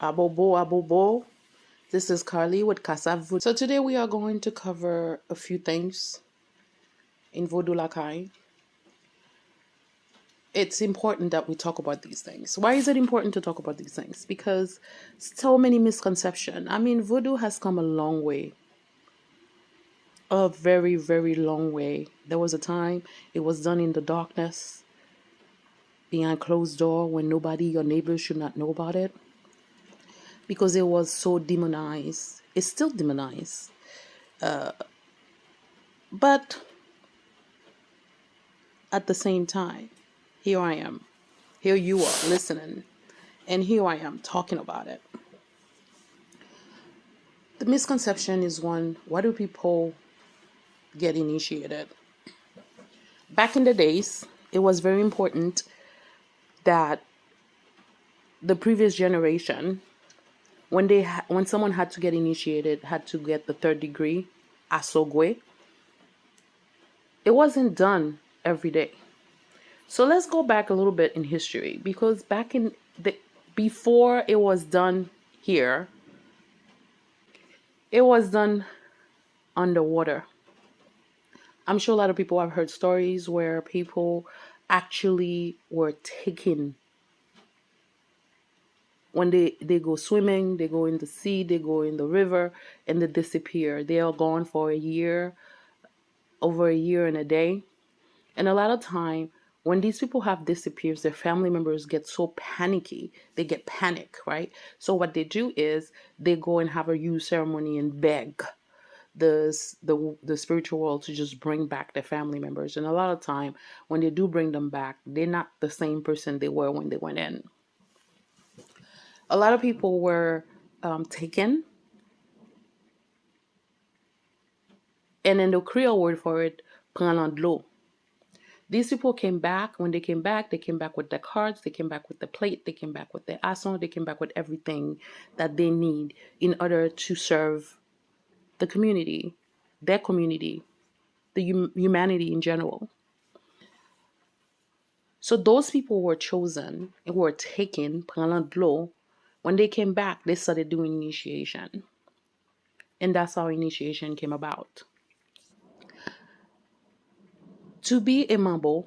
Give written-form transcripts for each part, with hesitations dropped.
Abobo, abobo. This is Carly with KSAV Voodoo. So today we are going to cover a few things in Voodoo Lakai. It's important that we talk about these things. Why is it important to talk about these things? Because so many misconceptions. I mean, Voodoo has come a long way. A very, very long way. There was a time it was done in the darkness, behind closed door, when nobody, your neighbors should not know about it. Because it was so demonized. It's still demonized. But at the same time, here I am. Here you are listening. And here I am talking about it. The misconception is one, why do people get initiated? Back in the days, it was very important that the previous generation, when someone had to get initiated, had to get the third degree, asogwe. It wasn't done every day. So let's go back a little bit in history, because back in the before it was done here, it was done underwater. I'm sure a lot of people have heard stories where people actually were taken when they go swimming, they go in the sea, they go in the river, and they disappear. They are gone for a year, over a year and a day. And a lot of time, when these people have disappeared, their family members get so panicky. They get panic, right? So what they do is they go and have a huge ceremony and beg the spiritual world to just bring back their family members. And a lot of time, when they do bring them back, they're not the same person they were when they went in. A lot of people were taken, and then the Creole word for it, prendre de l'eau. These people came back. When they came back with their cards, they came back with the plate, they came back with their asson, they came back with everything that they need in order to serve the community, their community, the humanity in general. So those people were chosen and were taken, prendre de l'eau. When they came back, they started doing initiation. And that's how initiation came about. To be a mambo,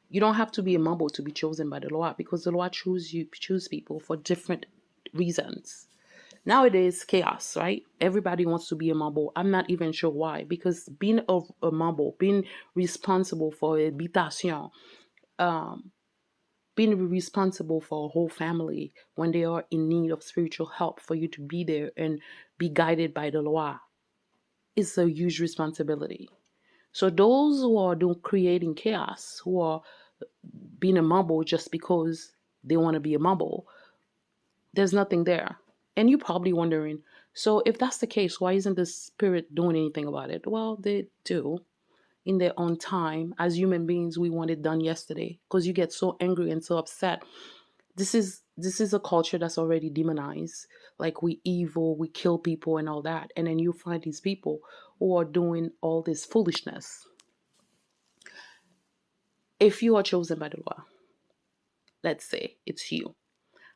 you don't have to be a mambo to be chosen by the Lwas, because the Lwas choose people for different reasons. Nowadays, chaos, right? Everybody wants to be a mambo. I'm not even sure why, because being a mambo, being responsible for habitation, being responsible for a whole family when they are in need of spiritual help, for you to be there and be guided by the Lwas, is a huge responsibility. So those who are creating chaos, who are being a mumble just because they want to be a mumble, there's nothing there. And you're probably wondering, so if that's the case, why isn't the spirit doing anything about it? Well, they do in their own time. As human beings, we want it done yesterday, because you get so angry and so upset. This is a culture that's already demonized. Like, we evil, we kill people and all that. And then you find these people who are doing all this foolishness. If you are chosen by the Lwas, let's say it's you,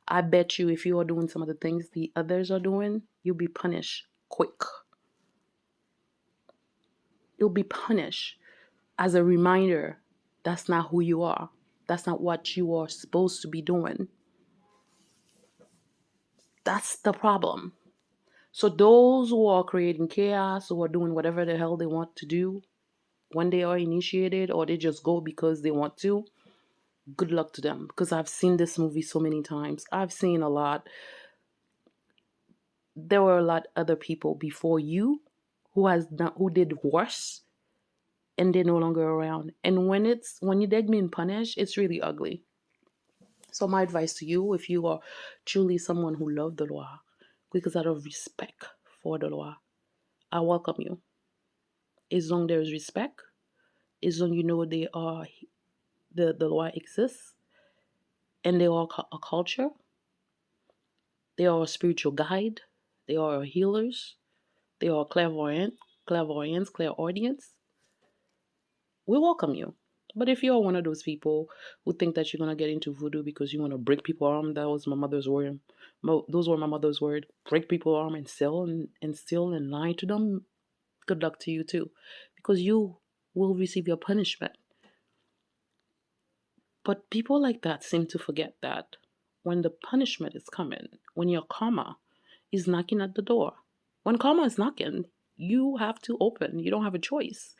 I bet you if you are doing some of the things the others are doing, you'll be punished quick. You'll be punished as a reminder that's not who you are. That's not what you are supposed to be doing. That's the problem. So those who are creating chaos, who are doing whatever the hell they want to do when they are initiated, or they just go because they want to, good luck to them. Because I've seen this movie so many times. I've seen a lot. There were a lot other people before you who did worse, and they're no longer around. And when you dead being punished, it's really ugly. So my advice to you, if you are truly someone who loves the Lwas, because out of respect for the Lwas, I welcome you. As long there is respect, as long you know they are the Lwas exists, and they are a culture, they are a spiritual guide, they are healers, they are clairvoyants, clairaudience. We welcome you. But if you're one of those people who think that you're gonna get into voodoo because you want to break people's arm, that was my mother's word. Those were my mother's word. Break people's arm and steal and lie to them. Good luck to you too, because you will receive your punishment. But people like that seem to forget that when the punishment is coming, when your karma is knocking at the door, when karma is knocking, you have to open. You don't have a choice.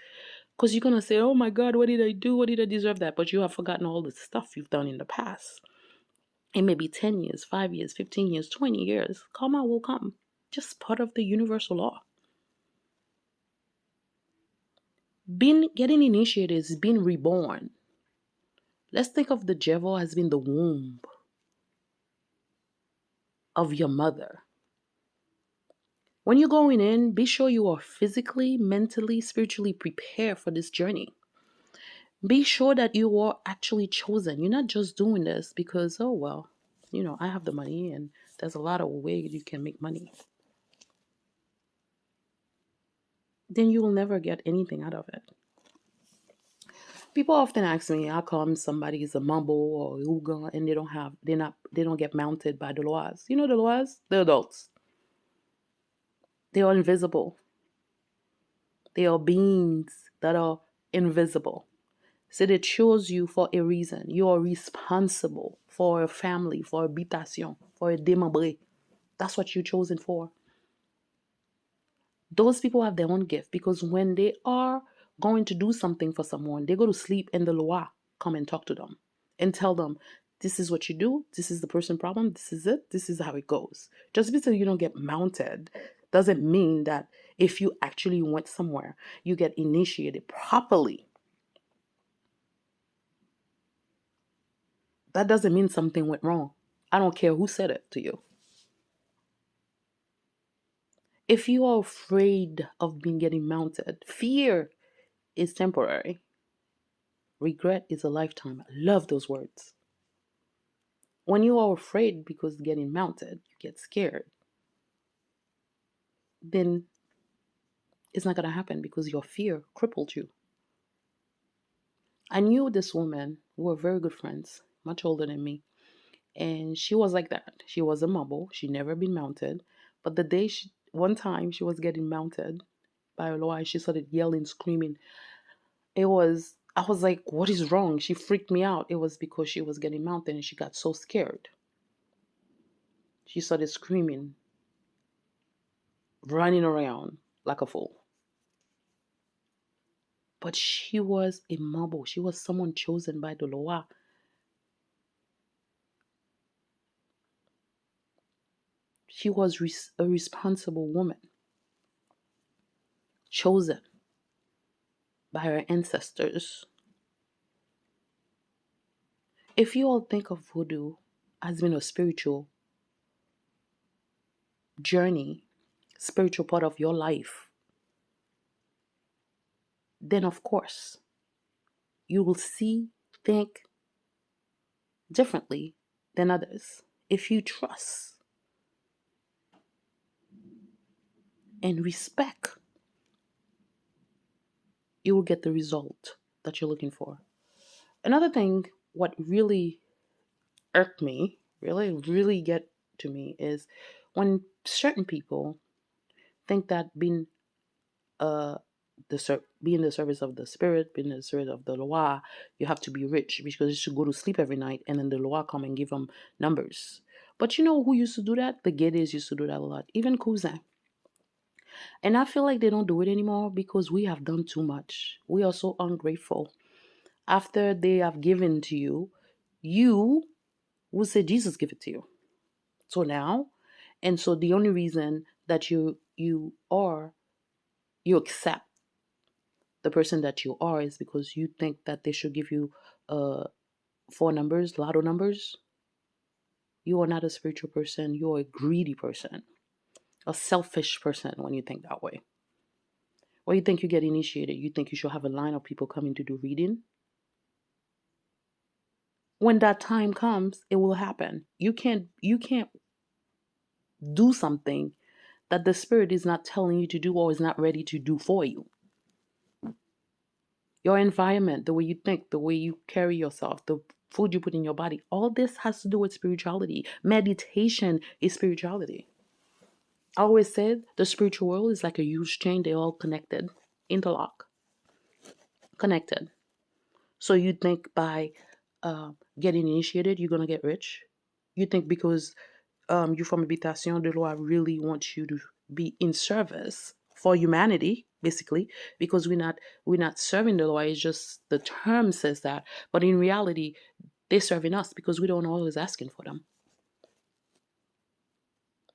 Because you're going to say, oh my God, what did I do? What did I deserve that? But you have forgotten all the stuff you've done in the past. It may be 10 years, 5 years, 15 years, 20 years. Karma will come. Just part of the universal law. Getting initiated is being reborn. Let's think of the devil as being the womb of your mother. When you're going in, be sure you are physically, mentally, spiritually prepared for this journey. Be sure that you are actually chosen. You're not just doing this because, oh, well, I have the money and there's a lot of ways you can make money. Then you will never get anything out of it. People often ask me how come somebody is a mumble or Uga and they don't get mounted by the Lwas. You know the Lwas? The adults. They are invisible. They are beings that are invisible. So they chose you for a reason. You are responsible for a family, for a habitation, for a démembré. That's what you're chosen for. Those people have their own gift because when they are going to do something for someone, they go to sleep and the Lwa come and talk to them and tell them, this is what you do, this is the person problem, this is it, this is how it goes. Just because you don't get mounted doesn't mean that if you actually went somewhere, you get initiated properly. That doesn't mean something went wrong. I don't care who said it to you. If you are afraid of being getting mounted, fear is temporary. Regret is a lifetime. I love those words. When you are afraid because getting mounted, you get scared, then it's not going to happen because your fear crippled you. I knew this woman, we were very good friends, much older than me, and she was like that. She was a mumble. She never been mounted. But one time she was getting mounted by a lawyer, she started yelling, screaming. I was like, what is wrong? She freaked me out. It was because she was getting mounted and she got so scared. She started screaming, running around like a fool. But she was a mabo. She was someone chosen by the Lwa. She was a responsible woman, chosen by her ancestors. If you all think of voodoo as being a spiritual journey, spiritual part of your life, then of course you will think differently than others. If you trust and respect, you will get the result that you're looking for. Another thing, what really irked me, really get to me, is when certain people think that uh being the service of the spirit, being the service of the Lwa, you have to be rich because you should go to sleep every night and then the Lwa come and give them numbers. But you know who used to do that? The Gedes used to do that a lot. Even Cousin. And I feel like they don't do it anymore because we have done too much. We are so ungrateful. After they have given to you, you will say Jesus give it to you. So now, and so the only reason that you accept the person that you are is because you think that they should give you uh four numbers, lotto numbers. You are not a spiritual person. You are a greedy person, a selfish person when you think that way. Or you think you get initiated, you think you should have a line of people coming to do reading. When that time comes, it will happen. You can't do something that the spirit is not telling you to do or is not ready to do for you. Your environment, the way you think, the way you carry yourself, the food you put in your body, all this has to do with spirituality. Meditation is spirituality. I always said the spiritual world is like a huge chain, they're all connected, interlock, connected. So you think by getting initiated, you're going to get rich. You think because you from Habitation de Loi really wants you to be in service for humanity, basically, because we're not serving the law. It's just the term says that, but in reality, they're serving us because we don't always asking for them.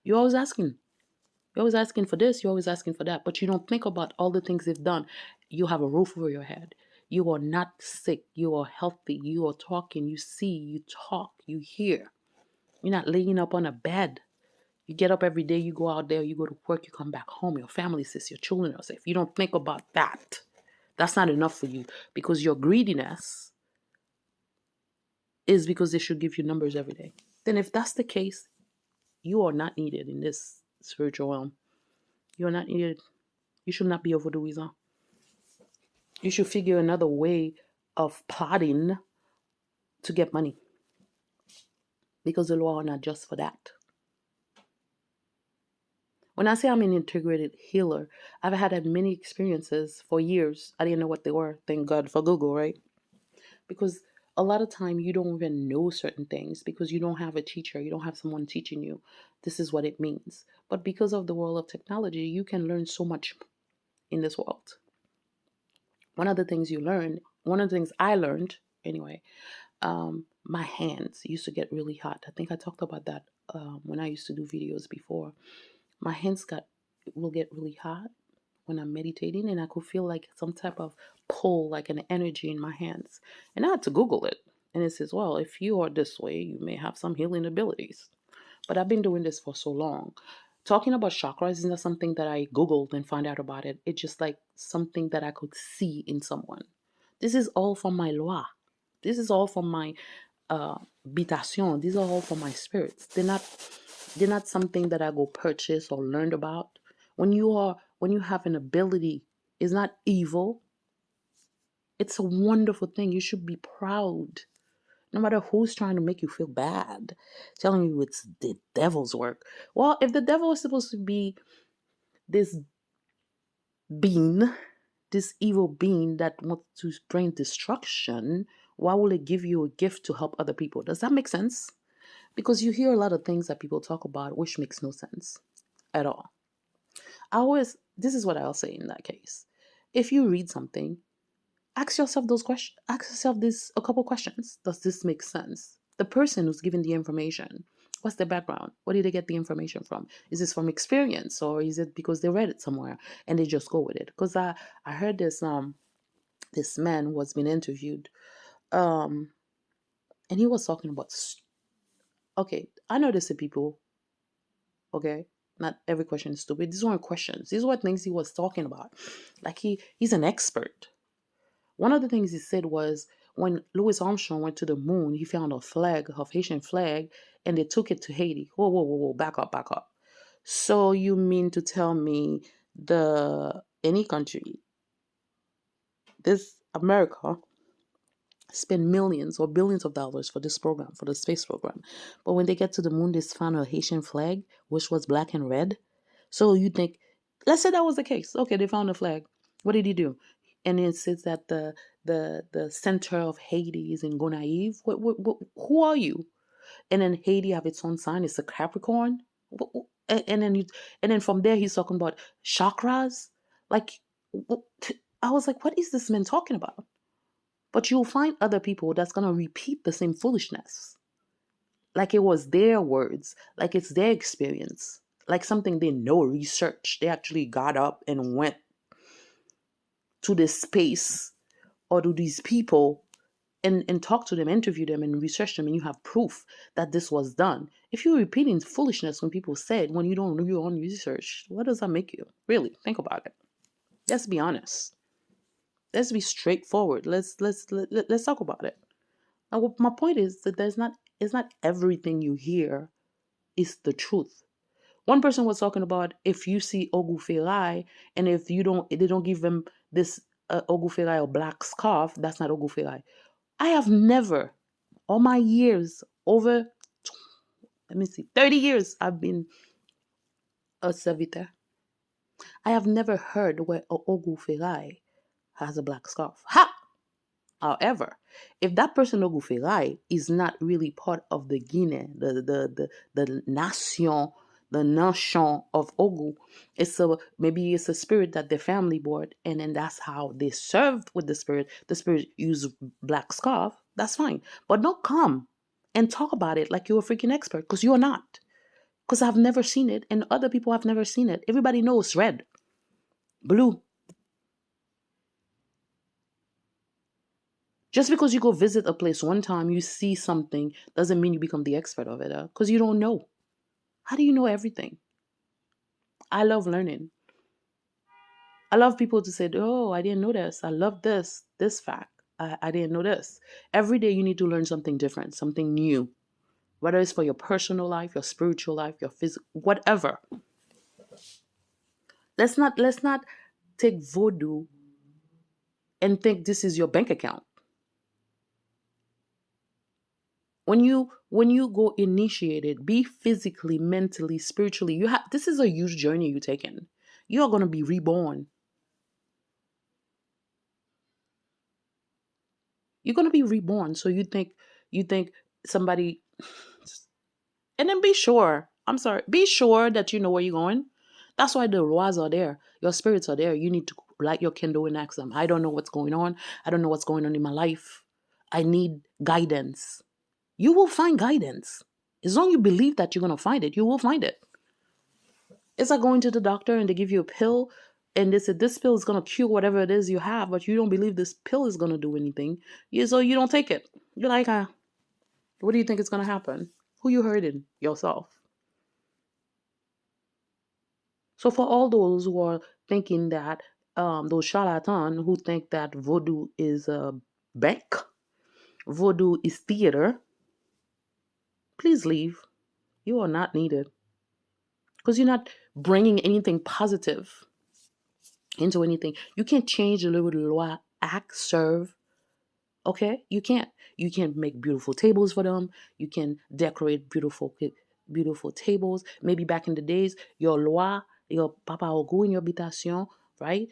You're always asking. You're always asking for this. You're always asking for that, but you don't think about all the things they've done. You have a roof over your head. You are not sick. You are healthy. You are talking. You see. You talk. You hear. You're not laying up on a bed. You get up every day, you go out there, you go to work, you come back home, your family is safe, your children are safe. You don't think about that. That's not enough for you because your greediness is because they should give you numbers every day. Then if that's the case, you are not needed in this spiritual realm. You are not needed. You should not be a voodooism. You should figure another way of plotting to get money because the law are not just for that. When I say I'm an integrated healer, I've had many experiences for years. I didn't know what they were. Thank God for Google, right? Because a lot of time you don't even know certain things because you don't have a teacher. You don't have someone teaching you. This is what it means. But because of the world of technology, you can learn so much in this world. One of the things I learned anyway, my hands used to get really hot. I think I talked about that when I used to do videos before. My hands will get really hot when I'm meditating, and I could feel like some type of pull, like an energy in my hands. And I had to Google it. And it says, well, if you are this way, you may have some healing abilities. But I've been doing this for so long. Talking about chakras is not something that I Googled and found out about it. It's just like something that I could see in someone. This is all from my Lwa. This is all from my habitation. These are all from my spirits. They're not something that I go purchase or learned about. When you have an ability, it's not evil. It's a wonderful thing. You should be proud. No matter who's trying to make you feel bad, telling you it's the devil's work. Well, if the devil is supposed to be this being, this evil being that wants to bring destruction, why will it give you a gift to help other people? Does that make sense? Because you hear a lot of things that people talk about which makes no sense at all. This is what I'll say in that case. If you read something, ask yourself those questions. Ask yourself this a couple questions. Does this make sense? The person who's giving the information, what's their background? Where did they get the information from? Is this from experience or is it because they read it somewhere and they just go with it? Because I heard this man who has been interviewed, and he was talking about. Okay, I know there's people. Okay, not every question is stupid. These weren't questions. These were things he was talking about. Like he's an expert. One of the things he said was when Louis Armstrong went to the moon, he found a flag, a Haitian flag, and they took it to Haiti. Whoa, whoa, whoa, whoa, back up, back up. So you mean to tell me any country, this America, spend millions or billions of dollars for this program, for the space program. But when they get to the moon, they found a Haitian flag, which was black and red. So you think, let's say that was the case. Okay, they found a flag. What did he do? And it says that the center of Haiti is in Gonaive. Who are you? And then Haiti have its own sign. It's a Capricorn. And then from there he's talking about chakras. Like I was like, what is this man talking about? But you'll find other people that's going to repeat the same foolishness. Like it was their words, like it's their experience, like something they know, research. They actually got up and went to this space or to these people and talked to them, interviewed them, and researched them, and you have proof that this was done. If you're repeating foolishness when people said, when you don't do your own research, what does that make you? Really, think about it. Let's be honest. Let's be straightforward. Let's talk about it. Now, my point is that it's not everything you hear is the truth. One person was talking about if you see Ogu Ferai and if they don't give them this a oguferai or black scarf, that's not oguferai. I have never, all my years, over, let me see, 30 years, I've been a servitor. I have never heard where a oguferai has a black scarf. Ha! However, if that person Oguferai is not really part of the Guinea, the nation of Ogu, maybe it's a spirit that their family brought, and then that's how they served with the spirit. The spirit used black scarf. That's fine, but don't come and talk about it like you're a freaking expert, because you're not. Because I've never seen it, and other people have never seen it. Everybody knows red, blue. Just because you go visit a place one time, you see something, doesn't mean you become the expert of it, because you don't know. How do you know everything? I love learning. I love people to say, oh, I didn't know this. I love this fact. I didn't know this. Every day you need to learn something different, something new, whether it's for your personal life, your spiritual life, your physical, whatever. Let's not take voodoo and think this is your bank account. When you go initiated, be physically, mentally, spiritually, this is a huge journey you're taking. You are going to be reborn. You're going to be reborn. So you think somebody, and then be sure, I'm sorry, be sure that you know where you're going. That's why the Lwas are there. Your spirits are there. You need to light your candle and ask them, I don't know what's going on. I don't know what's going on in my life. I need guidance. You will find guidance. As long as you believe that you're going to find it, you will find it. It's like going to the doctor and they give you a pill and they said this pill is going to cure whatever it is you have, but you don't believe this pill is going to do anything. So you don't take it. You're like, what do you think is going to happen? Who you hurting? Yourself. So for all those who are thinking that, those charlatans who think that voodoo is a bank, voodoo is theater, please leave. You are not needed. Because you're not bringing anything positive into anything. You can't change the little law, act, serve. Okay? You can't. You can make beautiful tables for them. You can decorate beautiful tables. Maybe back in the days, your loi, your papa will go in your habitation, right?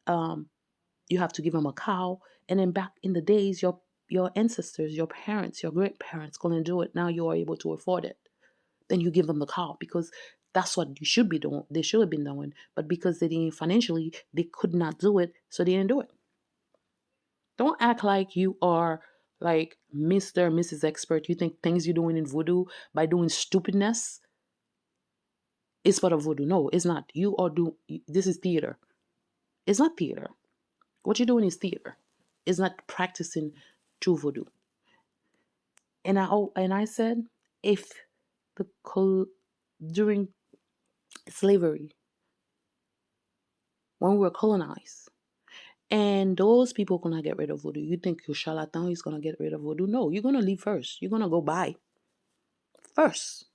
You have to give them a cow. And then back in the days, your ancestors, your parents, your great parents couldn't do it. Now you are able to afford it. Then you give them the cow because that's what you should be doing. They should have been doing, but because they didn't financially, they could not do it, so they didn't do it. Don't act like you are like Mr. and Mrs. Expert. You think things you're doing in voodoo by doing stupidness is part of voodoo. No, it's not. This is theater. It's not theater. What you're doing is theater. It's not practicing true voodoo. And I said, if during slavery, when we were colonized, and those people gonna get rid of voodoo. You think your charlatan is gonna get rid of voodoo? No, you're gonna leave first. You're gonna go buy first.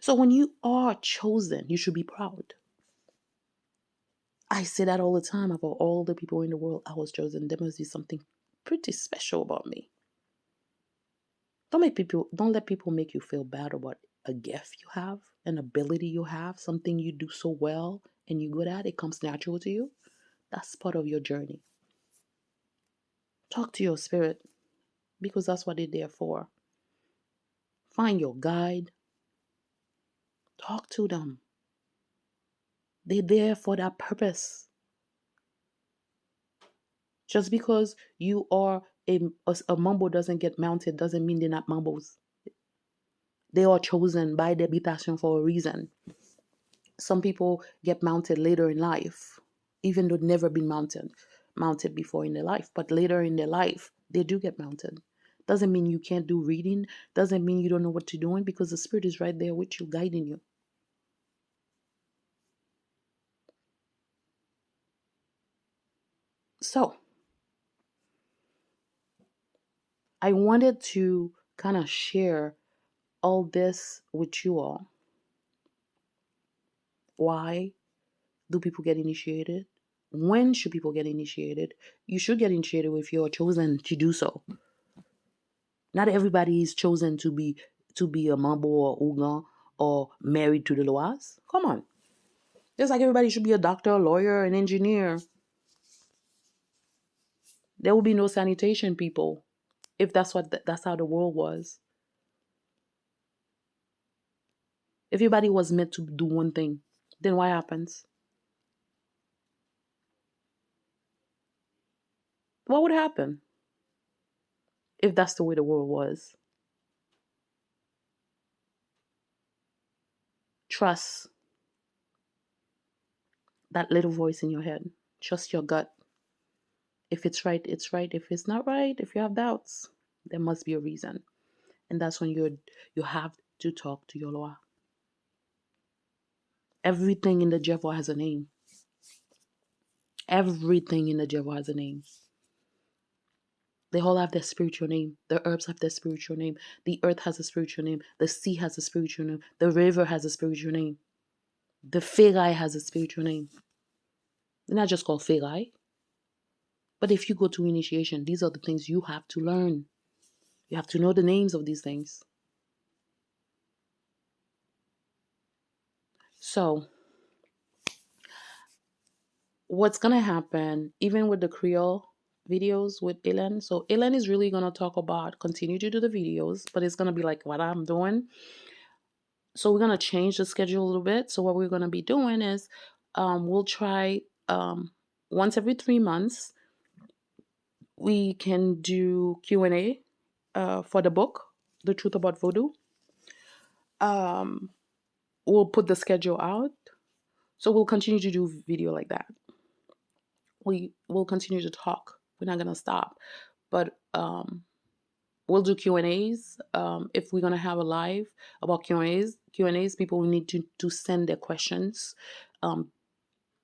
So when you are chosen, you should be proud. I say that all the time about all the people in the world I was chosen. There must be something pretty special about me. Don't let people make you feel bad about a gift you have, an ability you have, something you do so well and you're good at. It comes natural to you. That's part of your journey. Talk to your spirit because that's what they're there for. Find your guide. Talk to them. They're there for that purpose. Just because you are a mumbo doesn't get mounted doesn't mean they're not mumbos. They are chosen by the habitation for a reason. Some people get mounted later in life, even though never been mounted before in their life. But later in their life, they do get mounted. Doesn't mean you can't do reading. Doesn't mean you don't know what you're doing because the spirit is right there with you, guiding you. So, I wanted to kind of share all this with you all. Why do people get initiated? When should people get initiated? You should get initiated if you're chosen to do so. Not everybody is chosen to be a Mambo or Ogun or married to the Lwas. Come on. Just like everybody should be a doctor, a lawyer, an engineer. There will be no sanitation people if that's how the world was. If everybody was meant to do one thing, then what happens? What would happen if that's the way the world was? Trust that little voice in your head. Trust your gut. If it's right, it's right. If it's not right, if you have doubts, there must be a reason. And that's when you have to talk to your lawyer. Everything in the Jehovah has a name. Everything in the Jehovah has a name. They all have their spiritual name. The herbs have their spiritual name. The earth has a spiritual name. The sea has a spiritual name. The river has a spiritual name. The Ferai has a spiritual name. They're not just called Ferai. But if you go to initiation, these are the things you have to learn. You have to know the names of these things. So, what's going to happen, even with the Creole videos with Ellen? So, Ellen is really going to talk about, continue to do the videos, but it's going to be like what I'm doing. So, we're going to change the schedule a little bit. So, what we're going to be doing is we'll try once every 3 months, we can do Q&A for the book, The Truth About Voodoo. We'll put the schedule out. So we'll continue to do video like that. We will continue to talk. We're not gonna stop, but we'll do Q&As. If we're gonna have a live about Q&As, people will need to send their questions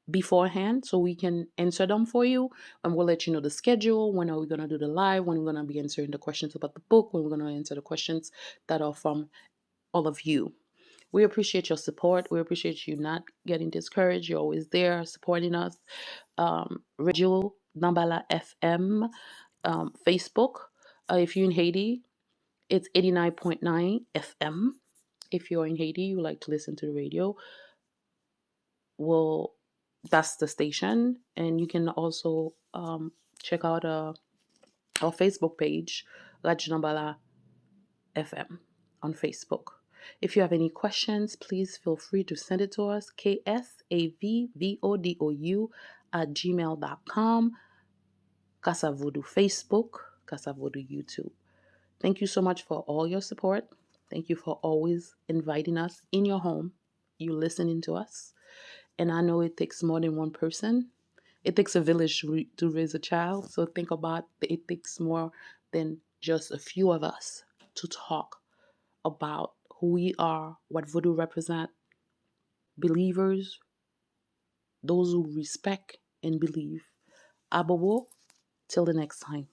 beforehand so we can answer them for you, and we'll let you know the schedule. When are we gonna do the live? When we're gonna be answering the questions about the book? When we're gonna answer the questions that are from all of you. We appreciate your support. We appreciate you not getting discouraged. You're always there supporting us. Radio Nambala FM, Facebook. If you're in Haiti, it's 89.9 FM. If you're in Haiti, you like to listen to the radio, well, that's the station. And you can also check out our Facebook page, Radio Nambala FM on Facebook. If you have any questions, please feel free to send it to us, KSAV VODOU @gmail.com, KSAV VODOU Facebook, KSAV VODOU YouTube. Thank you so much for all your support. Thank you for always inviting us in your home. You listening to us. And I know it takes more than one person. It takes a village to raise a child. So think about it takes more than just a few of us to talk about who we are, what voodoo represent, believers, those who respect and believe. Abobo, till the next time.